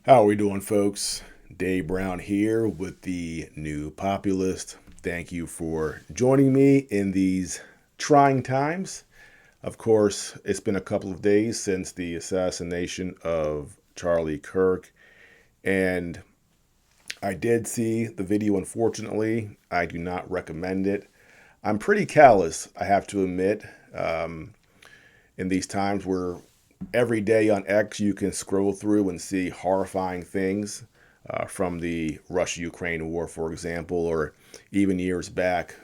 How are we doing, folks? Dave Brown here with the New Populist. Thank you for joining me in these trying times. Of course, it's been a couple of days since the assassination of Charlie Kirk, and I did see the video. Unfortunately, I do not recommend it. I'm pretty callous, I have to admit, in these times where every day on X you can scroll through and see horrifying things from the Russia-Ukraine war, for example, or even years back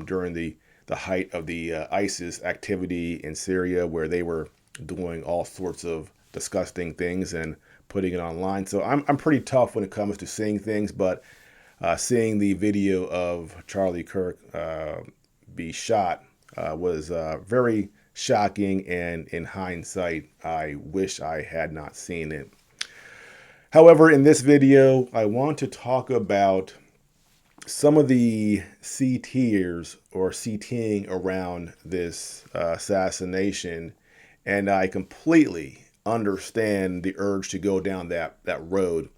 during the height of the ISIS activity in Syria, where they were doing all sorts of disgusting things and putting it online. So I'm pretty tough when it comes to seeing things, but seeing the video of Charlie Kirk be shot was very shocking, and in hindsight, I wish I had not seen it. However, in this video, I want to talk about some of the CTers or CTing around this assassination, and I completely understand the urge to go down that road.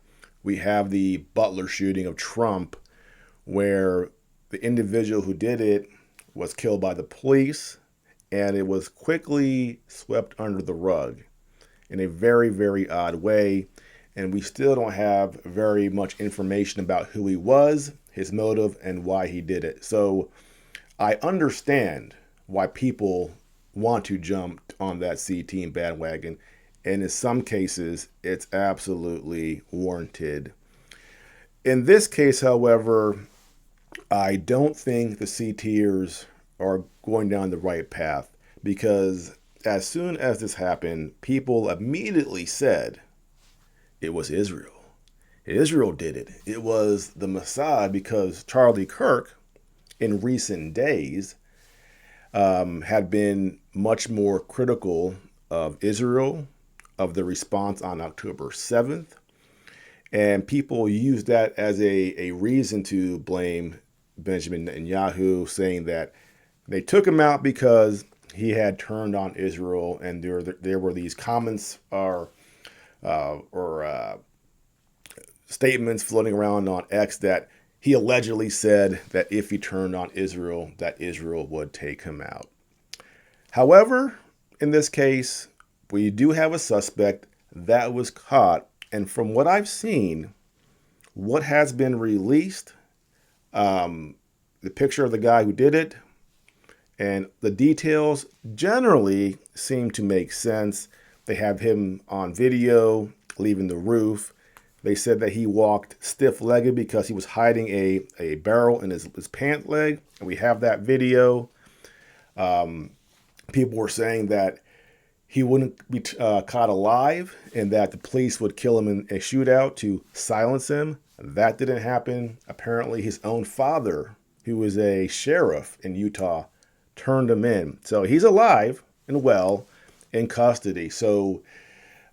We have the Butler shooting of Trump, where the individual who did it was killed by the police, and it was quickly swept under the rug in a very, very odd way. And we still don't have very much information about who he was, his motive, and why he did it. So I understand why people want to jump on that C team bandwagon. And in some cases, it's absolutely warranted. In this case, however, I don't think the CTers are going down the right path, because as soon as this happened, people immediately said it was Israel. Israel did it. It was the Mossad, because Charlie Kirk, in recent days, had been much more critical of Israel, of the response on October 7th. And people used that as a reason to blame Benjamin Netanyahu, saying that they took him out because he had turned on Israel, and there were these comments or statements floating around on X that he allegedly said that if he turned on Israel, that Israel would take him out. However, in this case, we do have a suspect that was caught, and from what I've seen, what has been released, the picture of the guy who did it, and the details generally seem to make sense. They have him on video leaving the roof. They said that he walked stiff-legged because he was hiding a barrel in his pant leg. And we have that video. People were saying that he wouldn't be caught alive, and that the police would kill him in a shootout to silence him. That didn't happen. Apparently, his own father, who was a sheriff in Utah, turned him in. So he's alive and well in custody. So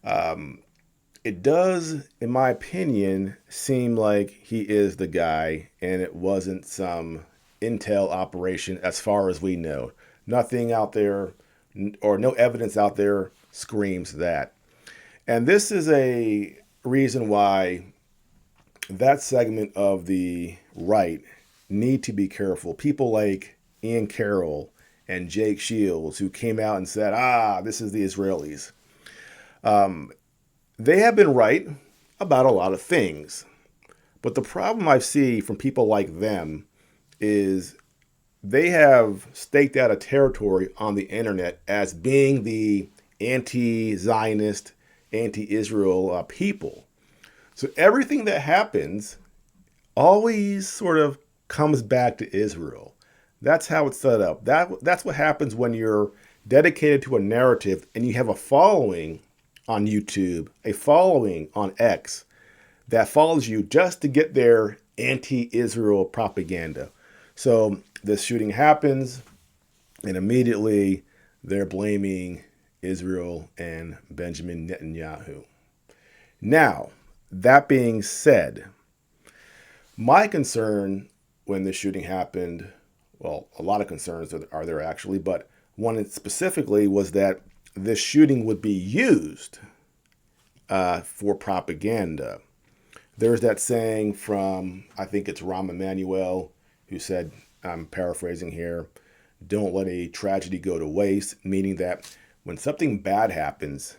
it does, in my opinion, seem like he is the guy, and it wasn't some intel operation as far as we know. Nothing out there, or no evidence out there, screams that. And this is a reason why that segment of the right need to be careful. People like Ian Carroll and Jake Shields, who came out and said, this is the Israelis. They have been right about a lot of things. But the problem I see from people like them is they have staked out a territory on the internet as being the anti-Zionist, anti-Israel people. So everything that happens always sort of comes back to Israel. That's how it's set up. That's what happens when you're dedicated to a narrative and you have a following on YouTube, a following on X that follows you just to get their anti-Israel propaganda. So this shooting happens, and immediately they're blaming Israel and Benjamin Netanyahu. Now, that being said, my concern when the shooting happened, well, a lot of concerns are there actually, but one specifically was that this shooting would be used for propaganda. There's that saying from, I think it's Rahm Emanuel, who said, I'm paraphrasing here, don't let a tragedy go to waste, meaning that when something bad happens,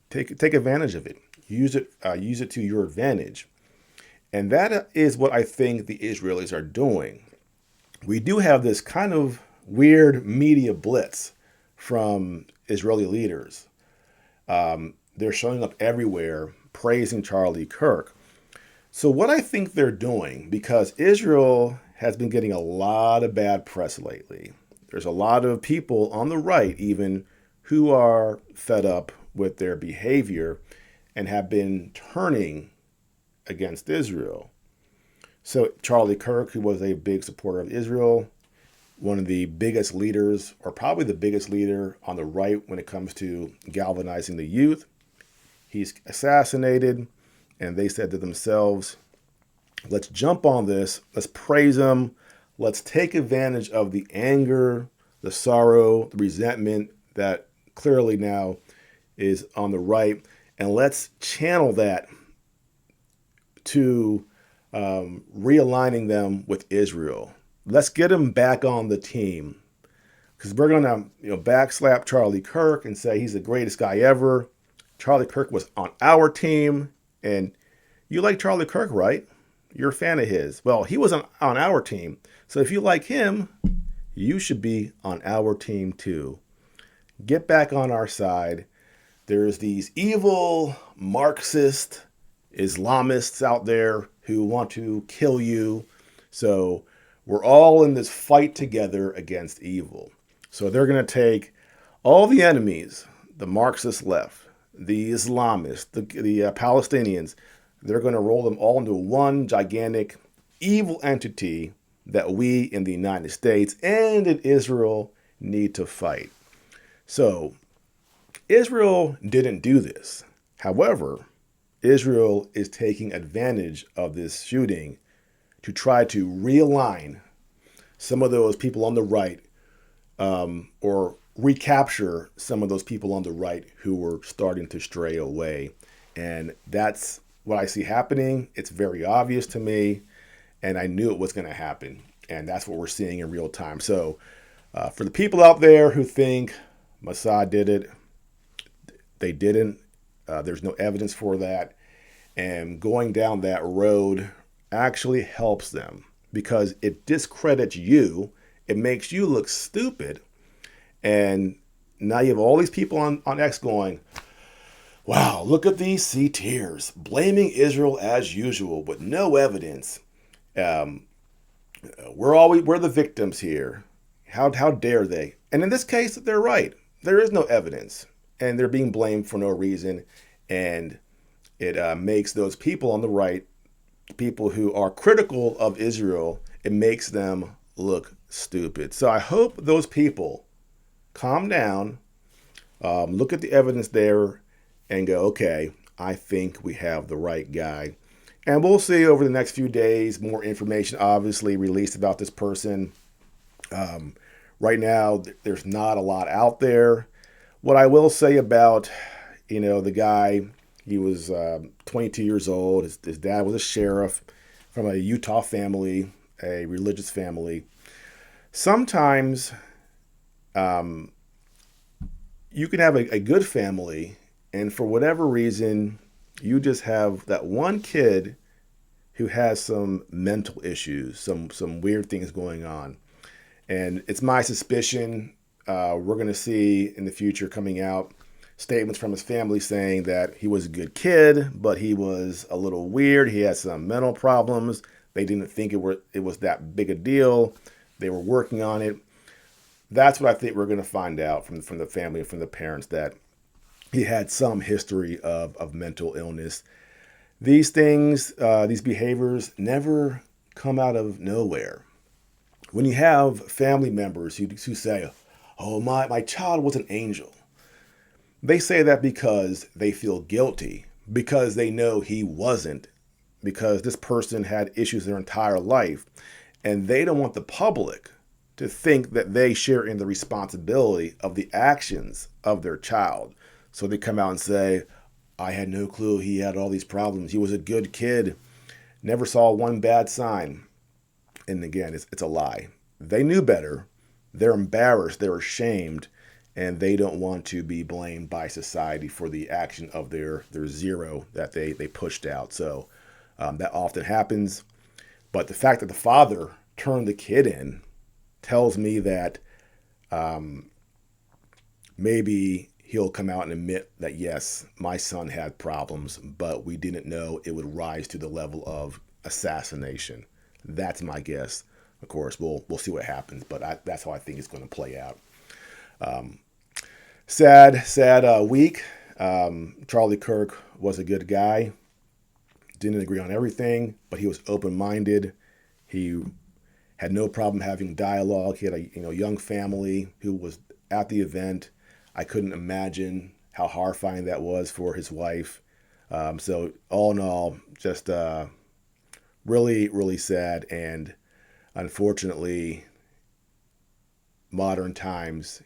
take advantage of it. Use it to your advantage. And that is what I think the Israelis are doing. We do have this kind of weird media blitz from Israeli leaders. They're showing up everywhere praising Charlie Kirk. So what I think they're doing, because Israel has been getting a lot of bad press lately. There's a lot of people on the right even who are fed up with their behavior and have been turning against Israel. So Charlie Kirk, who was a big supporter of Israel, one of the biggest leaders, or probably the biggest leader on the right when it comes to galvanizing the youth, he's assassinated, and they said to themselves, let's jump on this, let's praise him, let's take advantage of the anger, the sorrow, the resentment that clearly now is on the right, and let's channel that to realigning them with Israel. Let's get them back on the team, because we're going to backslap Charlie Kirk and say he's the greatest guy ever. Charlie Kirk was on our team, and you like Charlie Kirk, right? You're a fan of his. Well, he was on our team. So if you like him, you should be on our team too. Get back on our side. There's these evil Marxist Islamists out there who want to kill you. So we're all in this fight together against evil. So they're going to take all the enemies, the Marxist left, the Islamists, the Palestinians. They're going to roll them all into one gigantic evil entity that we in the United States and in Israel need to fight. So Israel didn't do this. However, Israel is taking advantage of this shooting to try to realign some of those people on the right, or recapture some of those people on the right who were starting to stray away. And that's what I see happening. It's very obvious to me, and I knew it was going to happen. And that's what we're seeing in real time. So for the people out there who think Mossad did it, they didn't. There's no evidence for that. And going down that road actually helps them, because it discredits you. It makes you look stupid. And now you have all these people on X going, wow, look at these CTers blaming Israel as usual with no evidence. We're the victims here. How dare they? And in this case, they're right. There is no evidence, and they're being blamed for no reason. And it makes those people on the right, people who are critical of Israel, it makes them look stupid. So I hope those people calm down, look at the evidence there, and go, okay, I think we have the right guy. And we'll see over the next few days, more information obviously released about this person. Right now, there's not a lot out there. What I will say about, the guy, he was 22 years old. His dad was a sheriff from a Utah family, a religious family. Sometimes you can have a good family, and for whatever reason, you just have that one kid who has some mental issues, some weird things going on. And it's my suspicion we're going to see in the future coming out statements from his family saying that he was a good kid, but he was a little weird. He had some mental problems. They didn't think it was that big a deal. They were working on it. That's what I think we're going to find out from the family and from the parents, that he had some history of mental illness. These things, these behaviors never come out of nowhere. When you have family members who say, oh, my child was an angel, they say that because they feel guilty, because they know he wasn't, because this person had issues their entire life, and they don't want the public to think that they share in the responsibility of the actions of their child. So they come out and say, I had no clue he had all these problems. He was a good kid, never saw one bad sign. And again, it's a lie. They knew better. They're embarrassed. They're ashamed. And they don't want to be blamed by society for the action of their zero that they pushed out. So that often happens. But the fact that the father turned the kid in tells me that maybe he'll come out and admit that, yes, my son had problems, but we didn't know it would rise to the level of assassination. That's my guess. Of course, we'll see what happens, but that's how I think it's going to play out. Sad week. Charlie Kirk was a good guy. Didn't agree on everything, but he was open-minded. He had no problem having dialogue. He had a young family who was at the event. I couldn't imagine how horrifying that was for his wife. So all in all, just really, really sad. And unfortunately, modern times,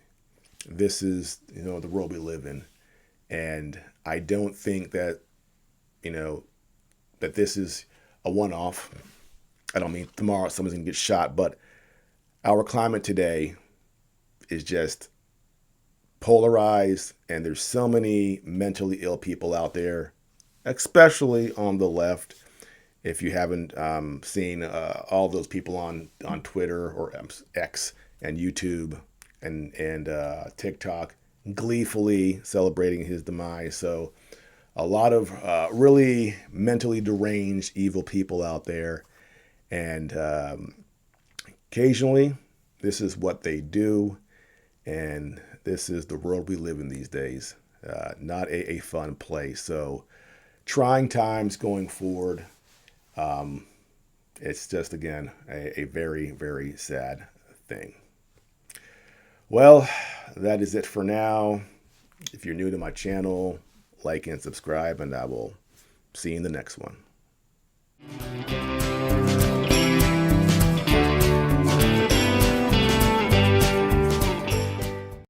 this is, the world we live in. And I don't think that, that this is a one-off. I don't mean tomorrow someone's going to get shot, but our climate today is just polarized, and there's so many mentally ill people out there, especially on the left. If you haven't seen all those people on Twitter or X and YouTube and TikTok gleefully celebrating his demise. So a lot of really mentally deranged, evil people out there. And occasionally, this is what they do. And this is the world we live in these days. Not a fun place. So trying times going forward. It's just, again, a very, very sad thing. Well, that is it for now. If you're new to my channel, like and subscribe, and I will see you in the next one.